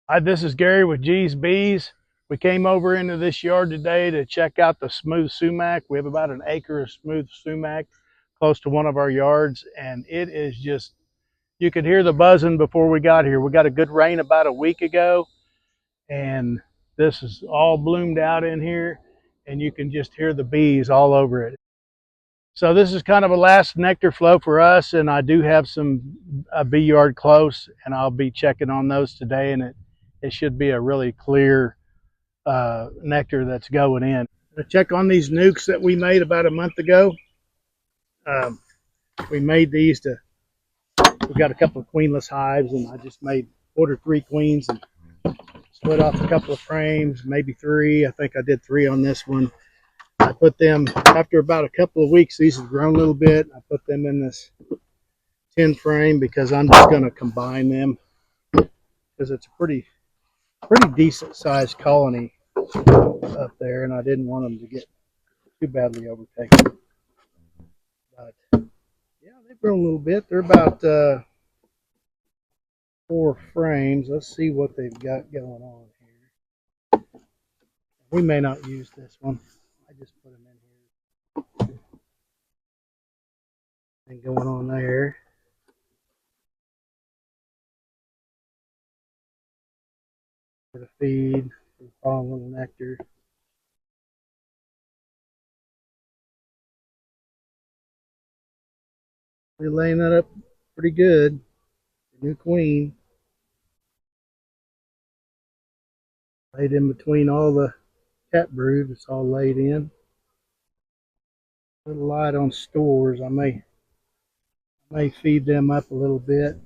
Hi, this is Gary with GEEZBEEZ. We came over into this yard today to check out the smooth sumac. We have about an acre of smooth sumac close to one of our yards, and it is just, you could hear the buzzing before we got here. We got a good rain about a week ago, and this is all bloomed out in here, and you can just hear the bees all over it. So this is kind of a last nectar flow for us, and I do have some a bee yard close, and I'll be checking on those today, and it should be a really clear nectar that's going in. To check on these nukes that we made about a month ago. Um, we made these to, we got a couple of queenless hives, and I just ordered 3 queens and split off a couple of frames, maybe 3. I think I did 3 on this one. I put them, after about a couple of weeks, these have grown a little bit. I put them in this 10 frame because I'm just going to combine them because it's a pretty decent sized colony up there, and I didn't want them to get too badly overtaken. But yeah, they've grown a little bit. They're about 4 frames. Let's see what they've got going on here. We may not use this one. I just put them in here. And going on there. For the feed, for the fallen little nectar. They're laying that up pretty good. The new queen. Laid in between all the cat brood. It's all laid in. A little light on stores. I may feed them up a little bit.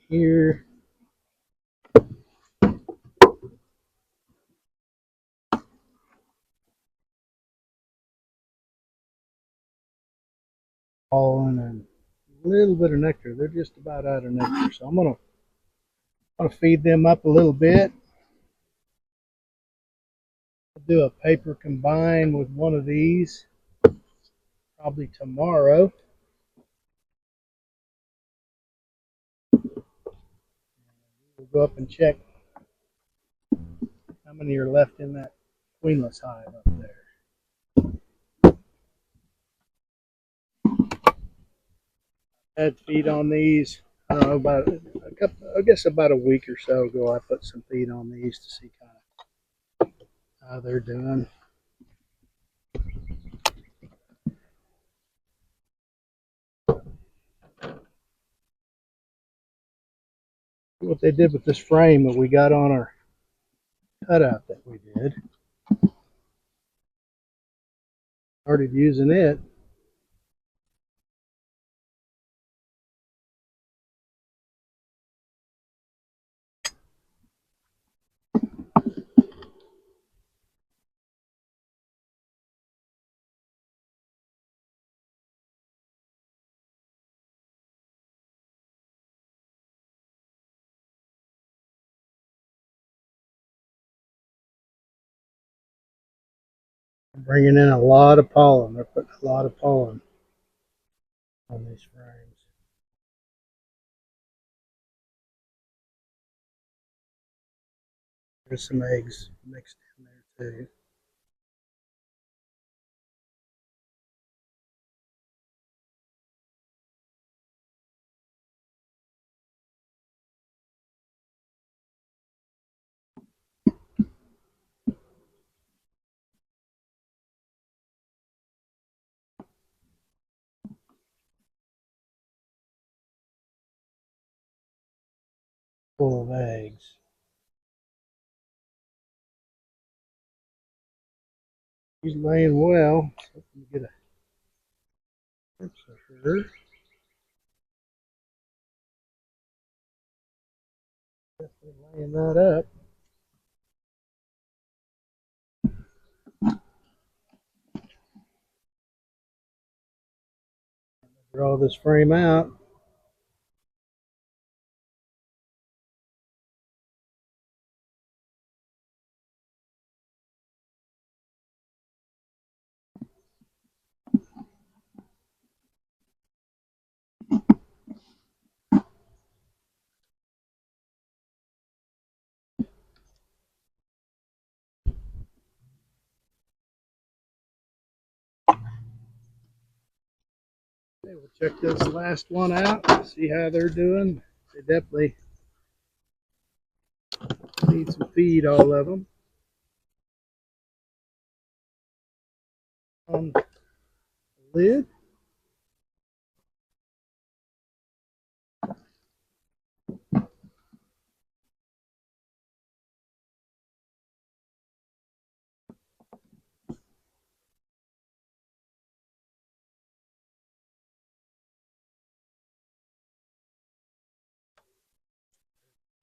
Here. Pollen and a little bit of nectar. They're just about out of nectar. So I'm gonna feed them up a little bit. I'll do a paper combine with one of these probably tomorrow. We'll go up and check how many are left in that queenless hive up there. I had feed on these, I don't know, about a couple, I guess about a week or so ago. I put some feed on these to see kind of how they're doing. What they did with this frame that we got on our cutout that we did. Started using it. Bringing in a lot of pollen. They're putting a lot of pollen on these frames. There's some eggs mixed in there too. Full of eggs. She's laying well. So let me get a glimpse of her. Definitely laying that up. Draw this frame out. We'll check this last one out, see how they're doing. They definitely need some feed, all of them. On the lid.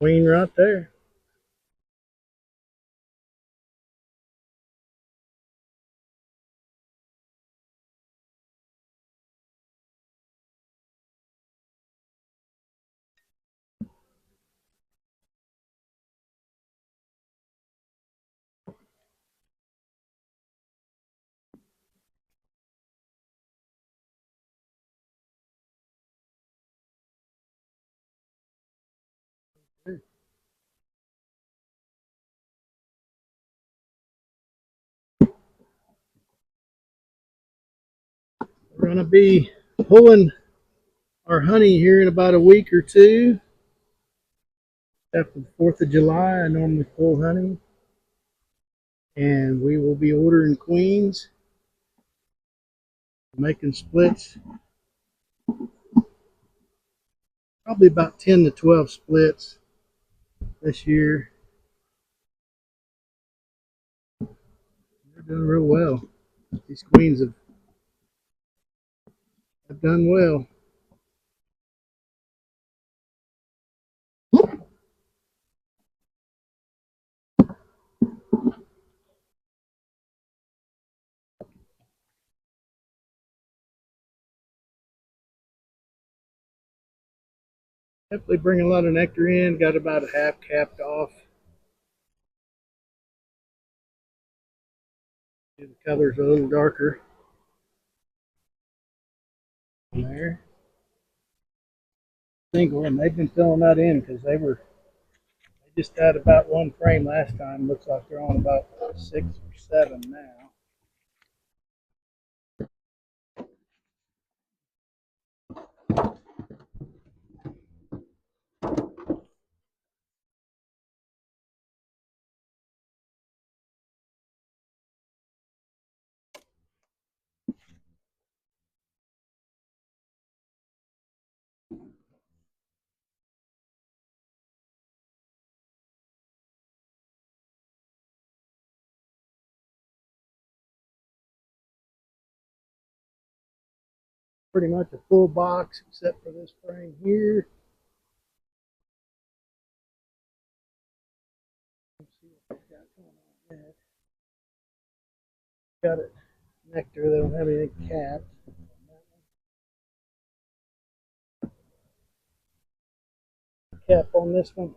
Queen right there. We're going to be pulling our honey here in about a week or two. After the 4th of July, I normally pull honey. And we will be ordering queens, making splits. Probably about 10 to 12 splits this year. They're doing real well. These queens have done well. Definitely bring a lot of nectar in. Got about a half capped off. The color's a little darker there. Single, and they've been filling that in because they just had about one frame last time. Looks like they're on about 6 or 7 now. Pretty much a full box except for this frame here. Let's see what they've got going on there. Got it. Nectar, they don't have anything capped. Cap on this one.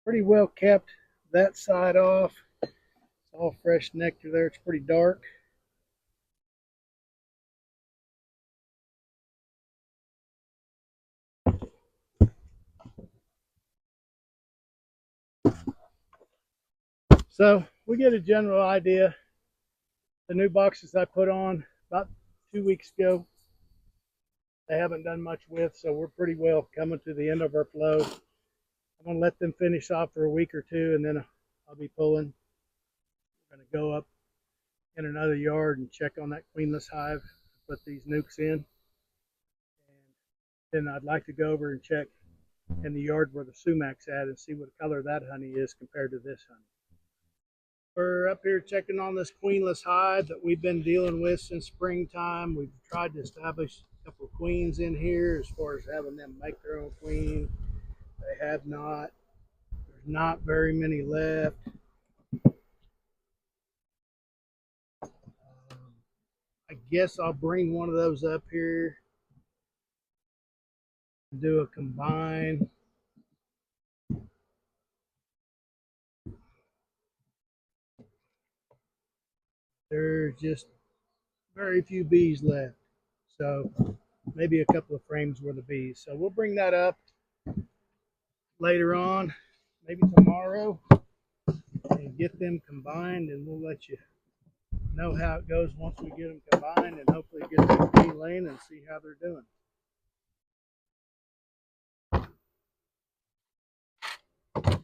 Pretty well kept that side off. It's all fresh nectar there. It's pretty dark. So we get a general idea. The new boxes I put on about 2 weeks ago, they haven't done much with, so we're pretty well coming to the end of our flow. I'm going to let them finish off for a week or two, and then I'll be pulling. We're going to go up in another yard and check on that queenless hive, put these nukes in. And then I'd like to go over and check in the yard where the sumac's at and see what color that honey is compared to this honey. We're up here checking on this queenless hive that we've been dealing with since springtime. We've tried to establish a couple of queens in here as far as having them make their own queen. They have not. There's not very many left. I guess I'll bring one of those up here and do a combine. There's just very few bees left. So maybe a couple of frames worth of bees. So we'll bring that up later on, maybe tomorrow, and get them combined, and we'll let you know how it goes once we get them combined, and hopefully get them bee laying and see how they're doing. I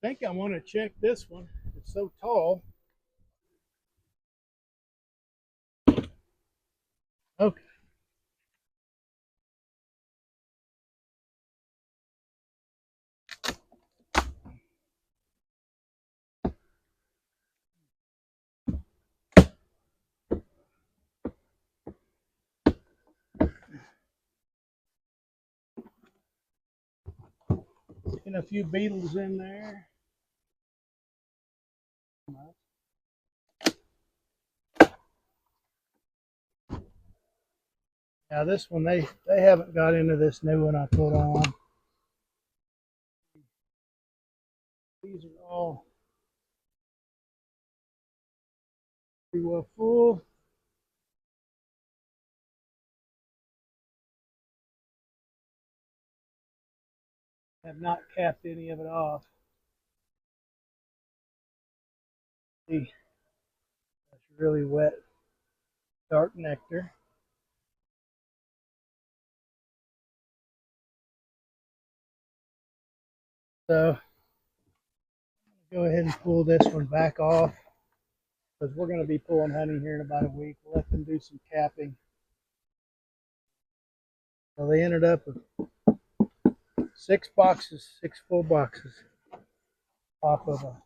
think I want to check this one. It's so tall. Okay. And a few beetles in there. Now this one, they haven't got into this new one I put on. These are all pretty well full. Have not capped any of it off. See, that's really wet, dark nectar. So go ahead and pull this one back off because we're going to be pulling honey here in about a week. We'll let them do some capping. So they ended up with 6 boxes, 6 full boxes off of a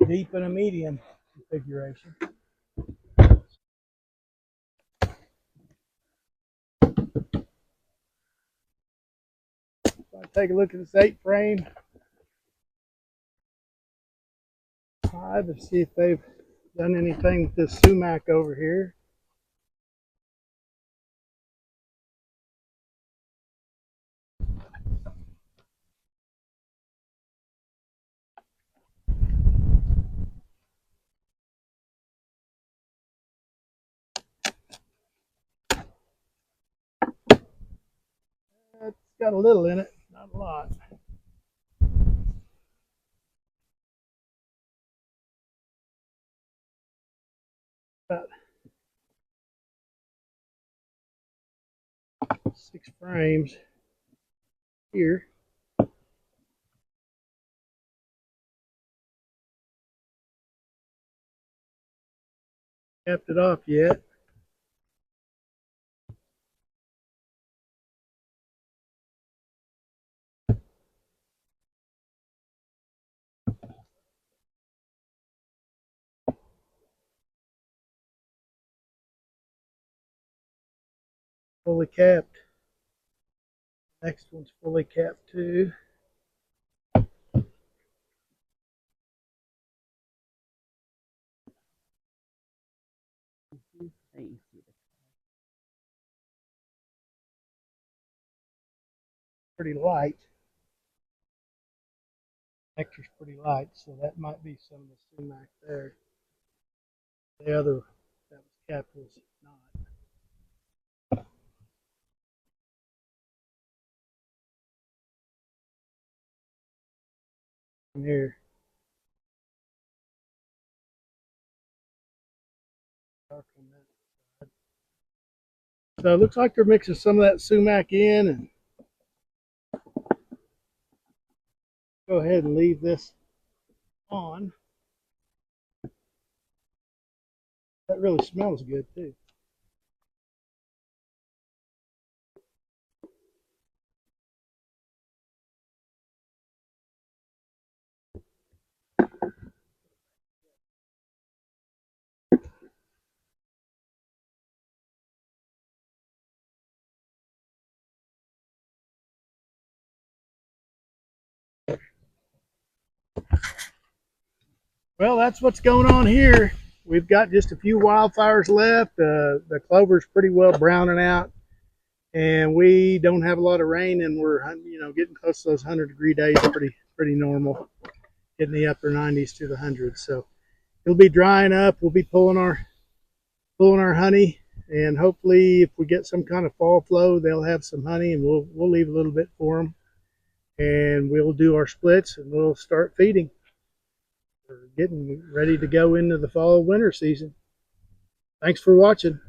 deep and a medium configuration. So I take a look at this 8-frame hive and see if they've done anything with this sumac over here. It's got a little in it, not a lot. About 6 frames here. Capped it off yet. Fully capped. Next one's fully capped too. Pretty light. Nectar's pretty light, so that might be some of the sumac there. The other that was capped was not. Here. So it looks like they're mixing some of that sumac in, and go ahead and leave this on. That really smells good too. Well, that's what's going on here. We've got just a few wildflowers left. The clover's pretty well browning out, and we don't have a lot of rain, and we're getting close to those 100-degree days. Pretty normal, getting the upper 90s to the hundreds. So it'll be drying up. We'll be pulling our honey, and hopefully, if we get some kind of fall flow, they'll have some honey, and we'll leave a little bit for them, and we'll do our splits, and we'll start feeding. We're getting ready to go into the fall winter season. Thanks for watching.